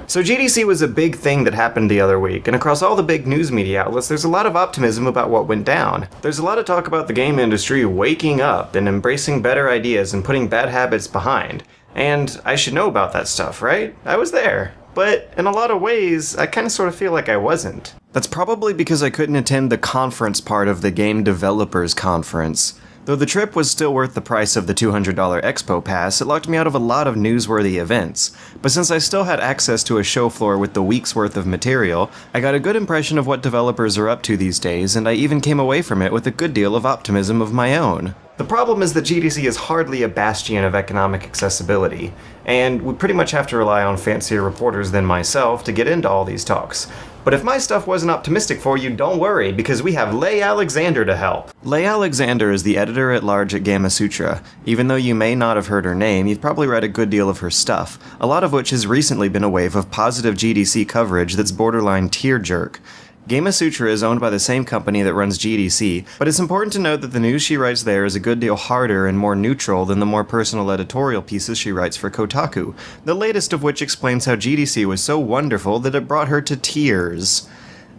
So GDC was a big thing that happened the other week, and across all the big news media outlets, there's a lot of optimism about what went down. There's a lot of talk about the game industry waking up and embracing better ideas and putting bad habits behind. And I should know about that stuff, right? I was there. But in a lot of ways, I kind of sort of feel like I wasn't. That's probably because I couldn't attend the conference part of the Game Developers Conference. Though the trip was still worth the price of the $200 Expo Pass, it locked me out of a lot of newsworthy events. But since I still had access to a show floor with the week's worth of material, I got a good impression of what developers are up to these days, and I even came away from it with a good deal of optimism of my own. The problem is that GDC is hardly a bastion of economic accessibility, and we pretty much have to rely on fancier reporters than myself to get into all these talks. But if my stuff wasn't optimistic for you, don't worry, because we have Leigh Alexander to help. Leigh Alexander is the editor-at-large at Gamasutra. Even though you may not have heard her name, you've probably read a good deal of her stuff, a lot of which has recently been a wave of positive GDC coverage that's borderline tear-jerk. Gamasutra is owned by the same company that runs GDC, but it's important to note that the news she writes there is a good deal harder and more neutral than the more personal editorial pieces she writes for Kotaku, the latest of which explains how GDC was so wonderful that it brought her to tears.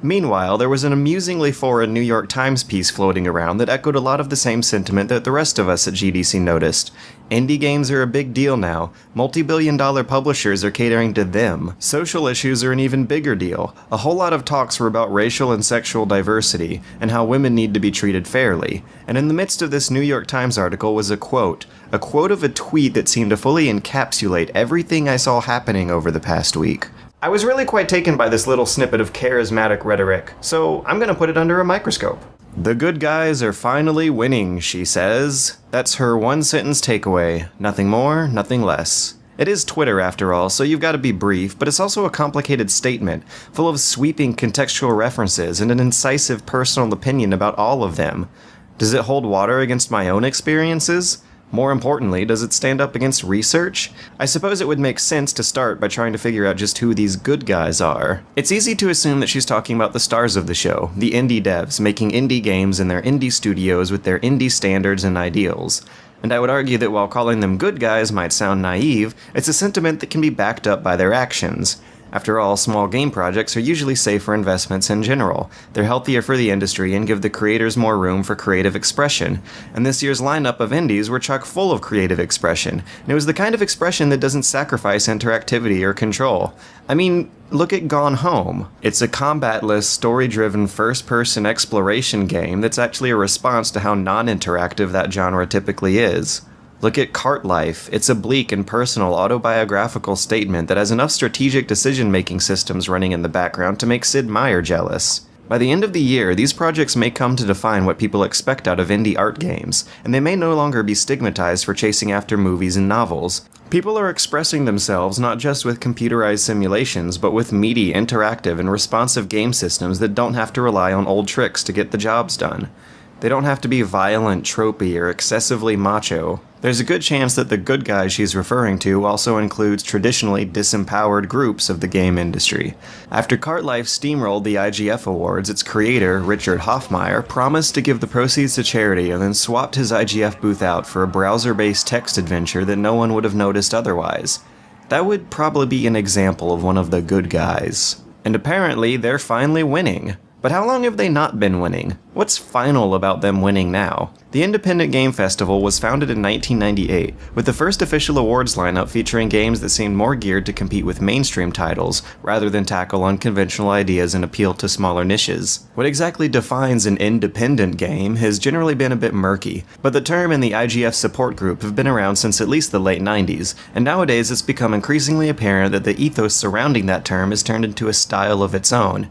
Meanwhile, there was an amusingly foreign New York Times piece floating around that echoed a lot of the same sentiment that the rest of us at GDC noticed. Indie games are a big deal now. Multi-billion-dollar publishers are catering to them. Social issues are an even bigger deal. A whole lot of talks were about racial and sexual diversity, and how women need to be treated fairly. And in the midst of this New York Times article was a quote of a tweet that seemed to fully encapsulate everything I saw happening over the past week. I was really quite taken by this little snippet of charismatic rhetoric, so I'm gonna put it under a microscope. The good guys are finally winning, she says. That's her one-sentence takeaway. Nothing more, nothing less. It is Twitter after all, so you've got to be brief, but it's also a complicated statement, full of sweeping contextual references and an incisive personal opinion about all of them. Does it hold water against my own experiences? More importantly, does it stand up against research? I suppose it would make sense to start by trying to figure out just who these good guys are. It's easy to assume that she's talking about the stars of the show, the indie devs, making indie games in their indie studios with their indie standards and ideals. And I would argue that while calling them good guys might sound naive, it's a sentiment that can be backed up by their actions. After all, small game projects are usually safer investments in general. They're healthier for the industry and give the creators more room for creative expression. And this year's lineup of indies were chock full of creative expression. And it was the kind of expression that doesn't sacrifice interactivity or control. I mean, look at Gone Home. It's a combatless, story-driven, first-person exploration game that's actually a response to how non-interactive that genre typically is. Look at Cart Life. It's a bleak and personal autobiographical statement that has enough strategic decision-making systems running in the background to make Sid Meier jealous. By the end of the year, these projects may come to define what people expect out of indie art games, and they may no longer be stigmatized for chasing after movies and novels. People are expressing themselves not just with computerized simulations, but with meaty, interactive, and responsive game systems that don't have to rely on old tricks to get the jobs done. They don't have to be violent, tropey, or excessively macho. There's a good chance that the good guys she's referring to also includes traditionally disempowered groups of the game industry. After Cart Life steamrolled the IGF Awards, its creator, Richard Hoffmeyer, promised to give the proceeds to charity and then swapped his IGF booth out for a browser-based text adventure that no one would have noticed otherwise. That would probably be an example of one of the good guys. And apparently, they're finally winning. But how long have they not been winning? What's final about them winning now? The Independent Game Festival was founded in 1998, with the first official awards lineup featuring games that seemed more geared to compete with mainstream titles, rather than tackle unconventional ideas and appeal to smaller niches. What exactly defines an independent game has generally been a bit murky, but the term and the IGF support group have been around since at least the late 90s, and nowadays it's become increasingly apparent that the ethos surrounding that term has turned into a style of its own.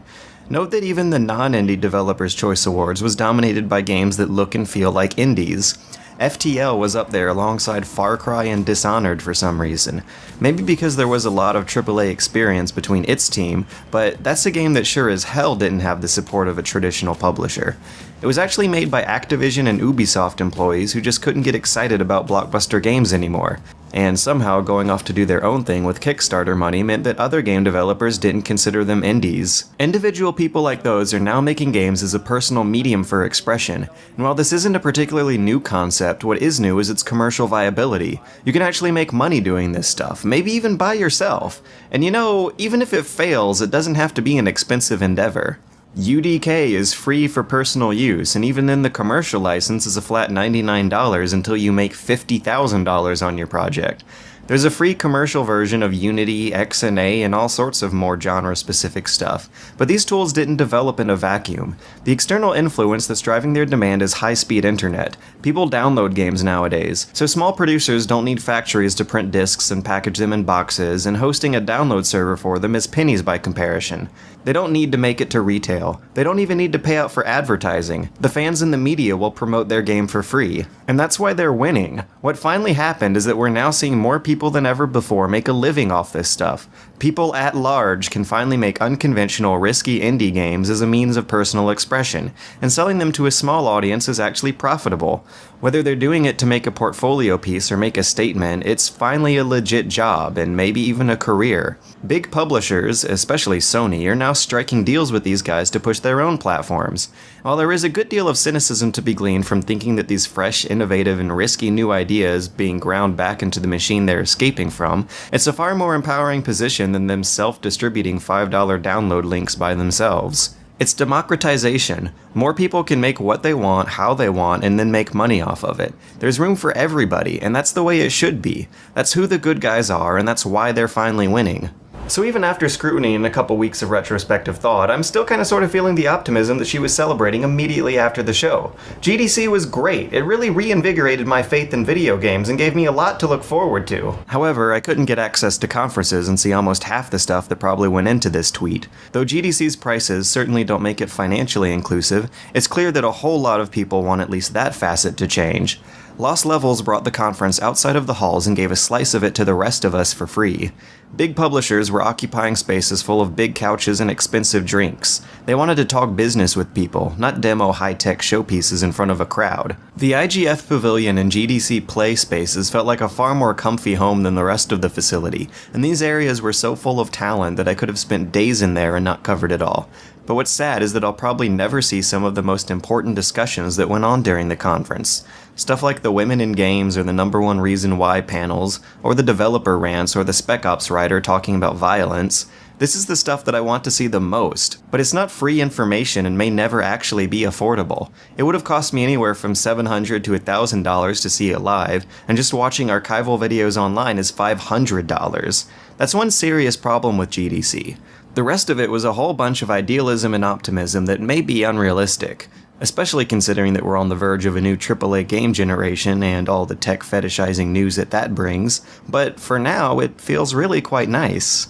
Note that even the non-indie Developers' Choice Awards was dominated by games that look and feel like indies. FTL was up there alongside Far Cry and Dishonored for some reason. Maybe because there was a lot of AAA experience between its team, but that's a game that sure as hell didn't have the support of a traditional publisher. It was actually made by Activision and Ubisoft employees who just couldn't get excited about blockbuster games anymore. And somehow going off to do their own thing with Kickstarter money meant that other game developers didn't consider them indies. Individual people like those are now making games as a personal medium for expression, and while this isn't a particularly new concept, what is new is its commercial viability. You can actually make money doing this stuff, maybe even by yourself. And you know, even if it fails, it doesn't have to be an expensive endeavor. UDK is free for personal use, and even then the commercial license is a flat $99 until you make $50,000 on your project. There's a free commercial version of Unity, XNA, and all sorts of more genre-specific stuff, but these tools didn't develop in a vacuum. The external influence that's driving their demand is high-speed internet. People download games nowadays, so small producers don't need factories to print discs and package them in boxes, and hosting a download server for them is pennies by comparison. They don't need to make it to retail. They don't even need to pay out for advertising. The fans and the media will promote their game for free. And that's why they're winning. What finally happened is that we're now seeing more people than ever before make a living off this stuff. People at large can finally make unconventional, risky indie games as a means of personal expression, and selling them to a small audience is actually profitable. Whether they're doing it to make a portfolio piece or make a statement, it's finally a legit job, and maybe even a career. Big publishers, especially Sony, are now striking deals with these guys to push their own platforms. While there is a good deal of cynicism to be gleaned from thinking that these fresh, innovative, and risky new ideas being ground back into the machine they're escaping from, it's a far more empowering position than them self-distributing $5 download links by themselves. It's democratization. More people can make what they want, how they want, and then make money off of it. There's room for everybody, and that's the way it should be. That's who the good guys are, and that's why they're finally winning. So even after scrutiny and a couple weeks of retrospective thought, I'm still kind of sort of feeling the optimism that she was celebrating immediately after the show. GDC was great. It really reinvigorated my faith in video games and gave me a lot to look forward to. However, I couldn't get access to conferences and see almost half the stuff that probably went into this tweet. Though GDC's prices certainly don't make it financially inclusive, it's clear that a whole lot of people want at least that facet to change. Lost Levels brought the conference outside of the halls and gave a slice of it to the rest of us for free. Big publishers were occupying spaces full of big couches and expensive drinks. They wanted to talk business with people, not demo high-tech showpieces in front of a crowd. The IGF Pavilion and GDC Play spaces felt like a far more comfy home than the rest of the facility, and these areas were so full of talent that I could have spent days in there and not covered it all. But what's sad is that I'll probably never see some of the most important discussions that went on during the conference. Stuff like the Women in Games or the Number One Reason Why panels, or the developer rants or the Spec Ops writer talking about violence. This is the stuff that I want to see the most, but it's not free information and may never actually be affordable. It would have cost me anywhere from $700 to $1,000 to see it live, and just watching archival videos online is $500. That's one serious problem with GDC. The rest of it was a whole bunch of idealism and optimism that may be unrealistic, especially considering that we're on the verge of a new AAA game generation and all the tech fetishizing news that brings, but for now it feels really quite nice.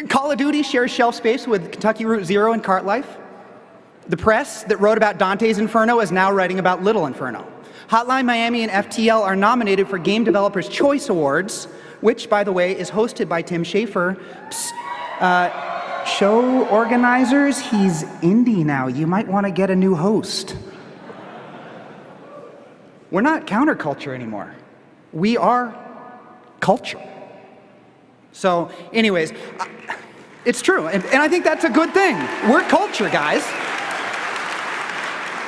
Call of Duty shares shelf space with Kentucky Route Zero and Cart Life. The press that wrote about Dante's Inferno is now writing about Little Inferno. Hotline Miami and FTL are nominated for Game Developers' Choice Awards, which, by the way, is hosted by Tim Schafer. Show organizers, he's indie now. You might want to get a new host. We're not counterculture anymore. We are culture. So anyways, it's true, and I think that's a good thing. We're culture, guys.